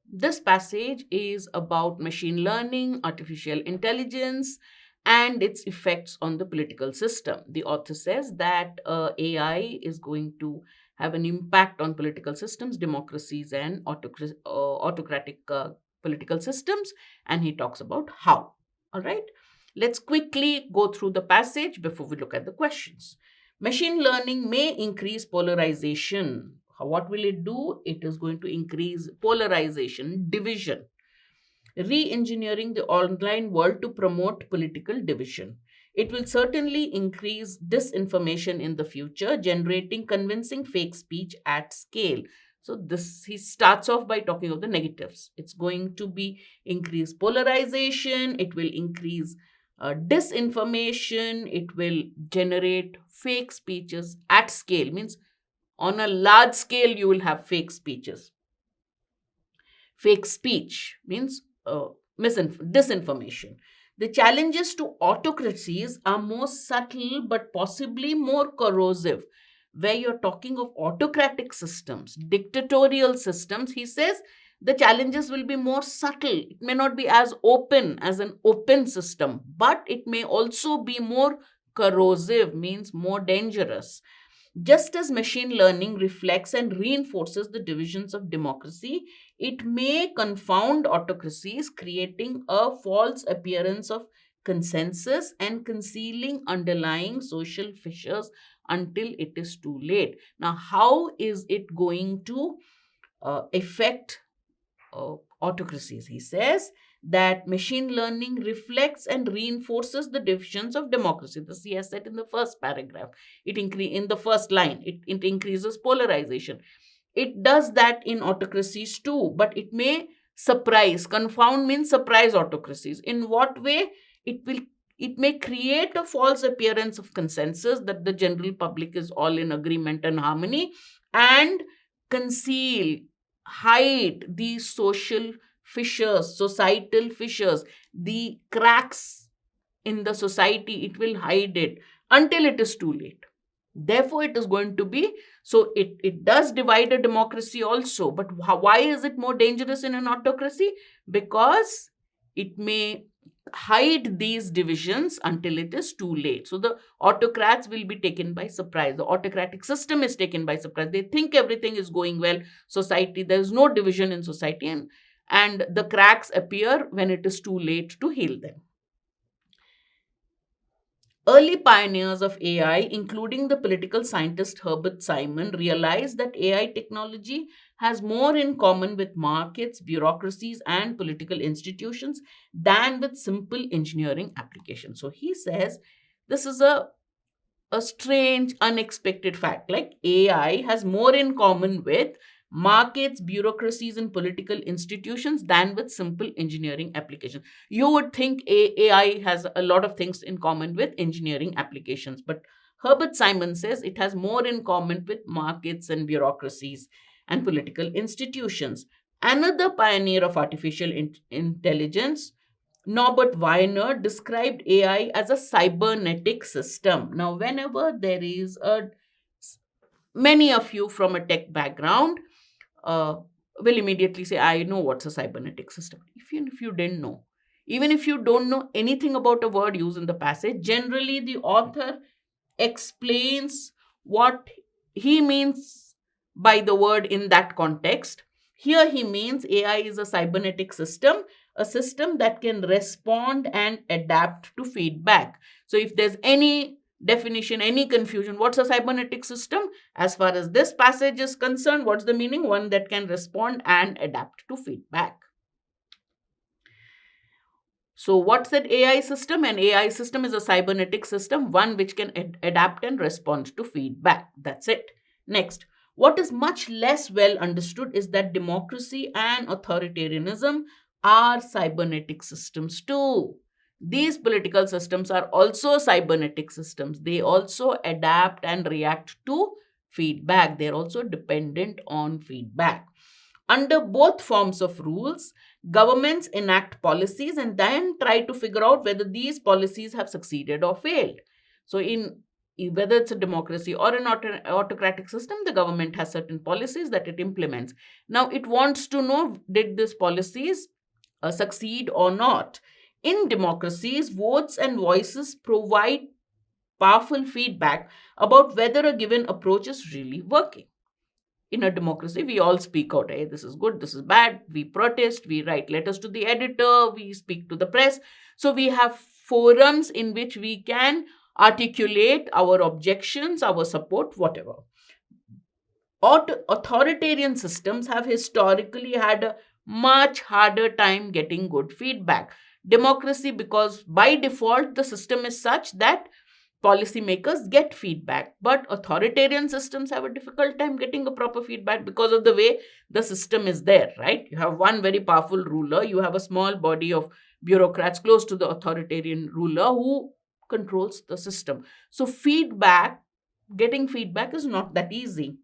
This passage is about machine learning, artificial intelligence, and its effects on the political system. The author says that AI is going to have an impact on political systems, democracies, and autocratic political systems, and he talks about how. All right, let's quickly go through the passage before we look at the questions. Machine learning may increase polarization. What will it do? It is going to increase polarization, division, re engineering the online world to promote political division. It will certainly increase disinformation in the future, generating convincing fake speech at scale. So this he starts off by talking of the negatives. It's going to be increase polarization. It will increase disinformation. It will generate fake speeches at scale. Means on a large scale you will have fake speeches. Fake speech means disinformation. The challenges to autocracies are more subtle but possibly more corrosive. Where you're talking of autocratic systems, dictatorial systems, he says the challenges will be more subtle. It may not be as open as an open system, but it may also be more corrosive, means more dangerous. Just as machine learning reflects and reinforces the divisions of democracy, it may confound autocracies, creating a false appearance of consensus and concealing underlying social fissures until it is too late. Now, how is it going to affect autocracies? He says that machine learning reflects and reinforces the divisions of democracy. This he has said in the first paragraph. In the first line, it increases polarization. It does that in autocracies too, but it may confound means surprise autocracies. In what way? It may create a false appearance of consensus that the general public is all in agreement and harmony, and conceal, hide these social fissures, societal fissures, the cracks in the society. It will hide it until it is too late. Therefore, it is going to be so. It does divide a democracy also, but why is it more dangerous in an autocracy? Because it may hide these divisions until it is too late. So the autocrats will be taken by surprise. The autocratic system is taken by surprise. They think everything is going well. Society, there is no division in society, and the cracks appear when it is too late to heal them. Early pioneers of AI, including the political scientist Herbert Simon, realized that AI technology has more in common with markets, bureaucracies, and political institutions than with simple engineering applications. So he says this is a strange, unexpected fact. Like AI has more in common with markets, bureaucracies, and political institutions than with simple engineering applications. You would think AI has a lot of things in common with engineering applications, but Herbert Simon says it has more in common with markets and bureaucracies and political institutions. Another pioneer of artificial intelligence, Norbert Wiener, described AI as a cybernetic system. Now, whenever there is many of you from a tech background uh, will immediately say, I know what's a cybernetic system. Even if you didn't know, even if you don't know anything about a word used in the passage, generally the author explains what he means by the word in that context. Here he means AI is a cybernetic system, a system that can respond and adapt to feedback. So if there's any definition, any confusion, what's a cybernetic system? As far as this passage is concerned, what's the meaning? One that can respond and adapt to feedback. So, what's that AI system? An AI system is a cybernetic system, one which can adapt and respond to feedback. That's it. Next, what is much less well understood is that democracy and authoritarianism are cybernetic systems too. These political systems are also cybernetic systems. They also adapt and react to feedback. They're also dependent on feedback. Under both forms of rules, governments enact policies and then try to figure out whether these policies have succeeded or failed. So, in whether it's a democracy or an autocratic system, the government has certain policies that it implements. Now, it wants to know, did these policies succeed or not? In democracies, votes and voices provide powerful feedback about whether a given approach is really working. In a democracy, we all speak out. Hey, this is good, this is bad. We protest, we write letters to the editor, we speak to the press. So we have forums in which we can articulate our objections, our support, whatever. Authoritarian systems have historically had a much harder time getting good feedback. Democracy, because by default the system is such that policymakers get feedback, but authoritarian systems have a difficult time getting a proper feedback because of the way the system is there, right? You have one very powerful ruler, you have a small body of bureaucrats close to the authoritarian ruler who controls the system. So getting feedback is not that easy.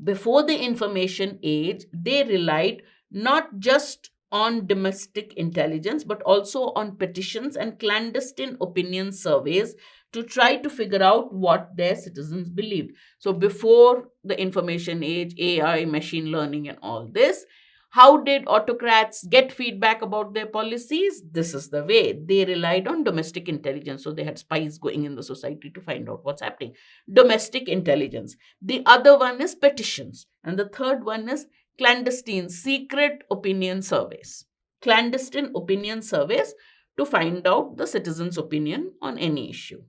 Before the information age, they relied not just on domestic intelligence, but also on petitions and clandestine opinion surveys to try to figure out what their citizens believed. So, before the information age, AI, machine learning, and all this, how did autocrats get feedback about their policies? This is the way. They relied on domestic intelligence. So, they had spies going in the society to find out what's happening. Domestic intelligence. The other one is petitions. And the third one is clandestine, secret opinion surveys. Clandestine opinion surveys to find out the citizen's opinion on any issue.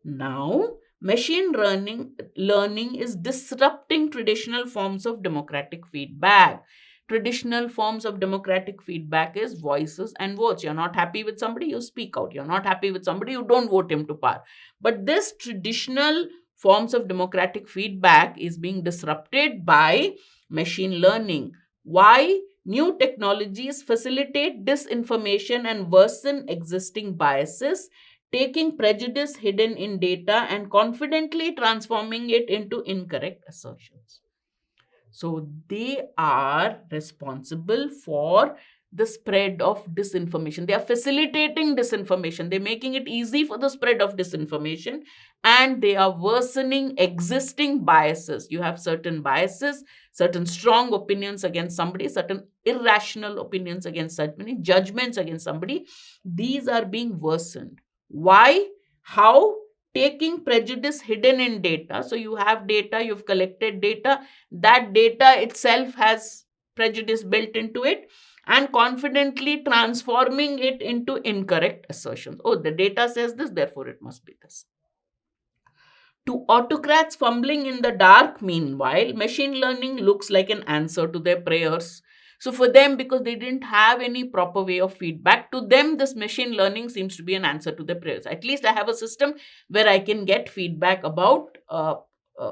Now, machine learning is disrupting traditional forms of democratic feedback. Traditional forms of democratic feedback is voices and votes. You're not happy with somebody, you speak out. You're not happy with somebody, you don't vote him to power. But this traditional forms of democratic feedback is being disrupted by machine learning. Why? New technologies facilitate disinformation and worsen existing biases, taking prejudice hidden in data and confidently transforming it into incorrect assertions. So they are responsible for the spread of disinformation. They are facilitating disinformation. They're making it easy for the spread of disinformation, and they are worsening existing biases. You have certain biases, certain strong opinions against somebody, certain irrational opinions against somebody, judgments against somebody. These are being worsened. Why? How? Taking prejudice hidden in data. So you have data, you've collected data, that data itself has prejudice built into it, and confidently transforming it into incorrect assertions. Oh, the data says this, therefore it must be this. To autocrats fumbling in the dark, meanwhile, machine learning looks like an answer to their prayers. So for them, because they didn't have any proper way of feedback, to them, this machine learning seems to be an answer to their prayers. At least I have a system where I can get feedback about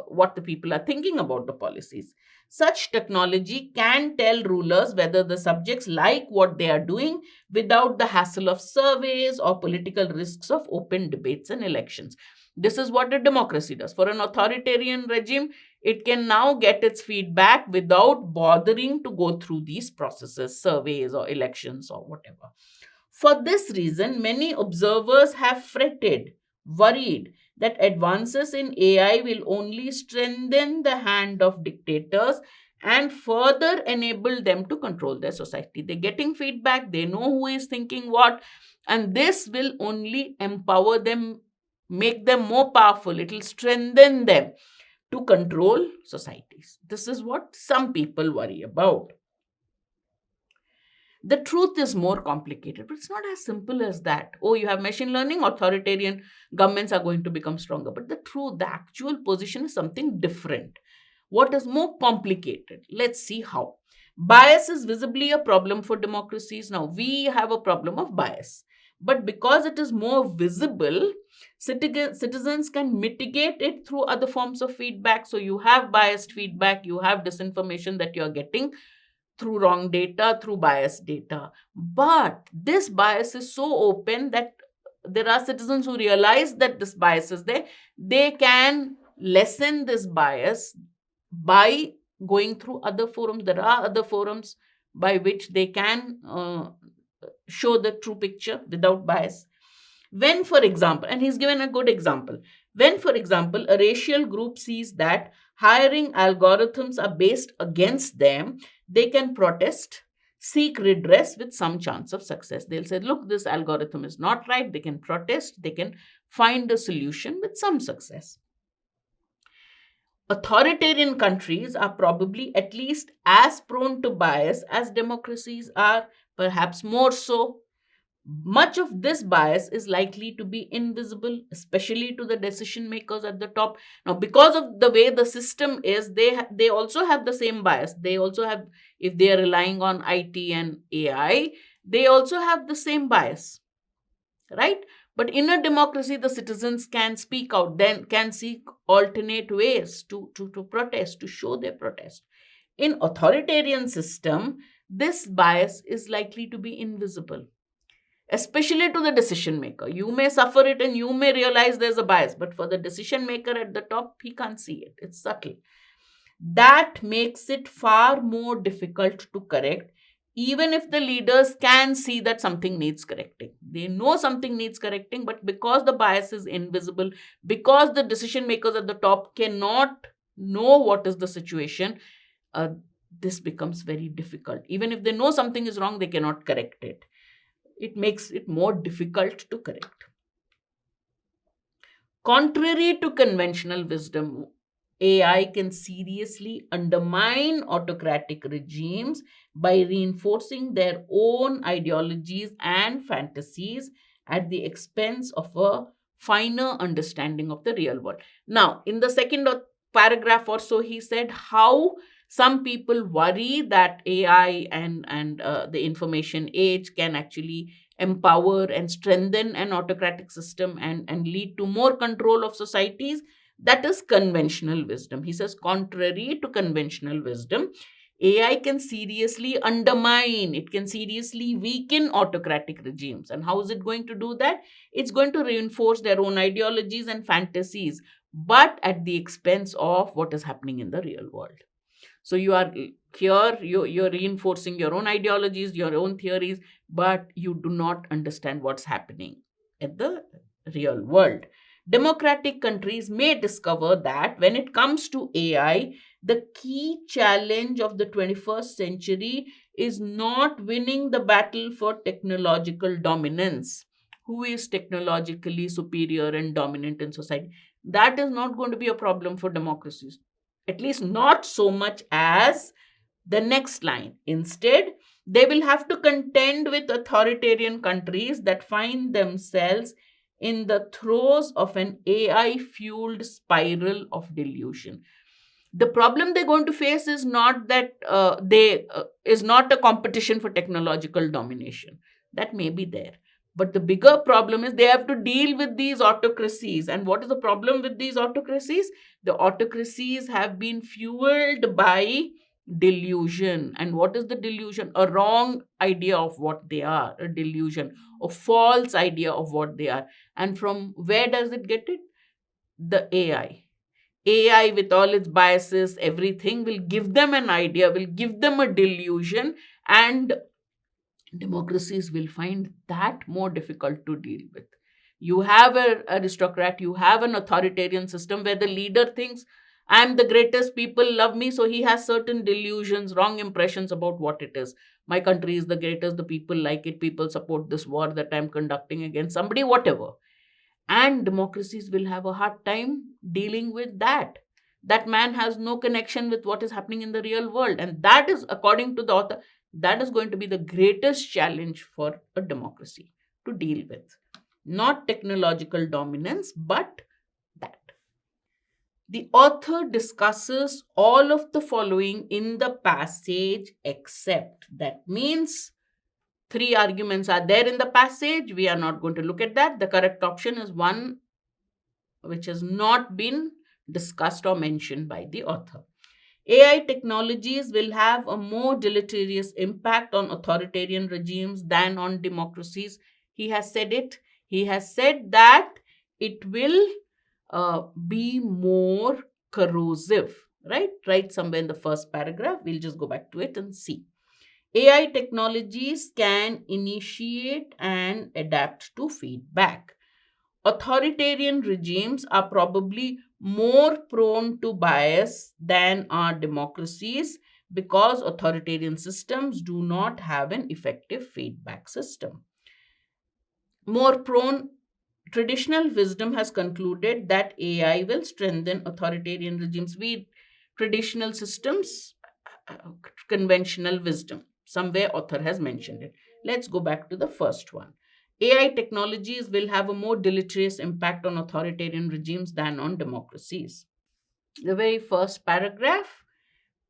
what the people are thinking about the policies. Such technology can tell rulers whether the subjects like what they are doing without the hassle of surveys or political risks of open debates and elections. This is what a democracy does. For an authoritarian regime, it can now get its feedback without bothering to go through these processes, surveys or elections or whatever. For this reason, many observers have fretted, worried that advances in AI will only strengthen the hand of dictators and further enable them to control their society. They're getting feedback, they know who is thinking what, and this will only empower them, make them more powerful. It will strengthen them to control societies. This is what some people worry about. The truth is more complicated, but it's not as simple as that. Oh, you have machine learning, authoritarian governments are going to become stronger. But the truth, the actual position is something different. What is more complicated? Let's see how. Bias is visibly a problem for democracies. Now, we have a problem of bias. But because it is more visible, citizens can mitigate it through other forms of feedback. So you have biased feedback, you have disinformation that you're getting through wrong data, through biased data. But this bias is so open that there are citizens who realize that this bias is there. They can lessen this bias by going through other forums. There are other forums by which they can show the true picture without bias. When, for example, and he's given a good example, When, for example, a racial group sees that hiring algorithms are based against them, they can protest, seek redress with some chance of success. They'll say, look, this algorithm is not right. They can protest, they can find a solution with some success. Authoritarian countries are probably at least as prone to bias as democracies are, perhaps more so. Much of this bias is likely to be invisible, especially to the decision makers at the top. Now, because of the way the system is, they also have the same bias. They also have, if they are relying on IT and AI, they also have the same bias, right? But in a democracy, the citizens can speak out, then can seek alternate ways to protest, to show their protest. In authoritarian system, this bias is likely to be invisible, especially to the decision maker. You may suffer it and you may realize there's a bias, but for the decision maker at the top, he can't see it. It's subtle. That makes it far more difficult to correct, even if the leaders can see that something needs correcting. They know something needs correcting, but because the bias is invisible, because the decision makers at the top cannot know what is the situation, uh, this becomes very difficult. Even if they know something is wrong, they cannot correct it. It makes it more difficult to correct. Contrary to conventional wisdom, AI can seriously undermine autocratic regimes by reinforcing their own ideologies and fantasies at the expense of a finer understanding of the real world. Now, in the second paragraph or so, he said how some people worry that AI and the information age can actually empower and strengthen an autocratic system and lead to more control of societies. That is conventional wisdom. He says, contrary to conventional wisdom, AI can seriously undermine, it can seriously weaken autocratic regimes. And how is it going to do that? It's going to reinforce their own ideologies and fantasies, but at the expense of what is happening in the real world. So you are here, you're reinforcing your own ideologies, your own theories, but you do not understand what's happening in the real world. Democratic countries may discover that when it comes to AI, the key challenge of the 21st century is not winning the battle for technological dominance. Who is technologically superior and dominant in society? That is not going to be a problem for democracies, at least not so much as the next line. Instead, they will have to contend with authoritarian countries that find themselves in the throes of an AI fueled spiral of delusion. The problem they're going to face is not that they is not a competition for technological domination. That may be there, but the bigger problem is they have to deal with these autocracies. And what is the problem with these autocracies? The autocracies have been fueled by delusion. And what is the delusion? A wrong idea of what they are, a delusion, a false idea of what they are. And from where does it get it? The AI, with all its biases, everything will give them an idea, will give them a delusion, and democracies will find that more difficult to deal with. You have an aristocrat, you have an authoritarian system where the leader thinks, I'm the greatest, people love me, so he has certain delusions, wrong impressions about what it is. My country is the greatest, the people like it, people support this war that I'm conducting against somebody, whatever. And democracies will have a hard time dealing with that. That man has no connection with what is happening in the real world. And that is, according to the author, that is going to be the greatest challenge for a democracy to deal with. Not technological dominance, but that. The author discusses all of the following in the passage except. That means three arguments are there in the passage. We are not going to look at that. The correct option is one which has not been discussed or mentioned by the author. AI technologies will have a more deleterious impact on authoritarian regimes than on democracies. He has said it. He has said that it will be more corrosive, right? Right somewhere in the first paragraph. We'll just go back to it and see. AI technologies can initiate and adapt to feedback. authoritarian regimes are probably more prone to bias than our democracies because authoritarian systems do not have an effective feedback system. More prone, traditional wisdom has concluded that AI will strengthen authoritarian regimes. We traditional systems, uh, conventional wisdom. Somewhere author has mentioned it. Let's go back to the first one. AI technologies will have a more deleterious impact on authoritarian regimes than on democracies. The very first paragraph,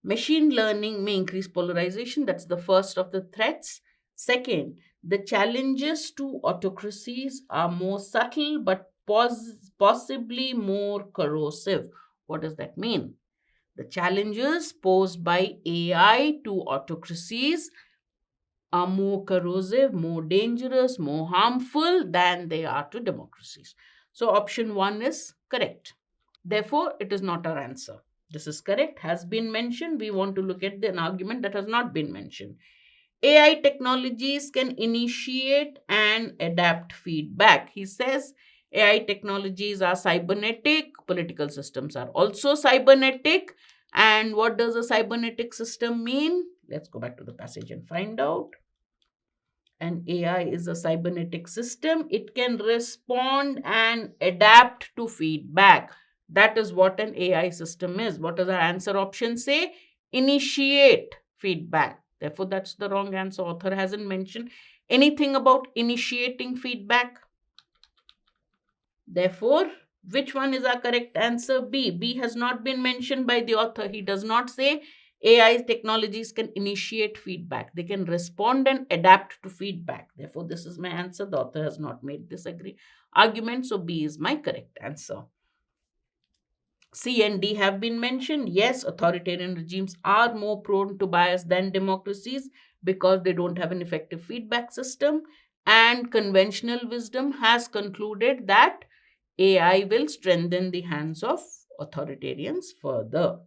machine learning may increase polarization. That's the first of the threats. Second, the challenges to autocracies are more subtle but possibly more corrosive. What does that mean? The challenges posed by AI to autocracies are more corrosive, more dangerous, more harmful than they are to democracies. So, option one is correct. Therefore, it is not our answer. This is correct, has been mentioned. We want to look at an argument that has not been mentioned. AI technologies can initiate and adapt feedback. He says AI technologies are cybernetic, political systems are also cybernetic. And what does a cybernetic system mean? Let's go back to the passage and find out. An AI is a cybernetic system. It can respond and adapt to feedback. That is what an AI system is. What does our answer option say? Initiate feedback. Therefore, that's the wrong answer. Author hasn't mentioned anything about initiating feedback. Therefore, which one is our correct answer? B. B has not been mentioned by the author. He does not say AI technologies can initiate feedback. They can respond and adapt to feedback. Therefore, this is my answer. The author has not made this argument. So, B is my correct answer. C and D have been mentioned. Yes, authoritarian regimes are more prone to bias than democracies because they don't have an effective feedback system. And conventional wisdom has concluded that AI will strengthen the hands of authoritarians further.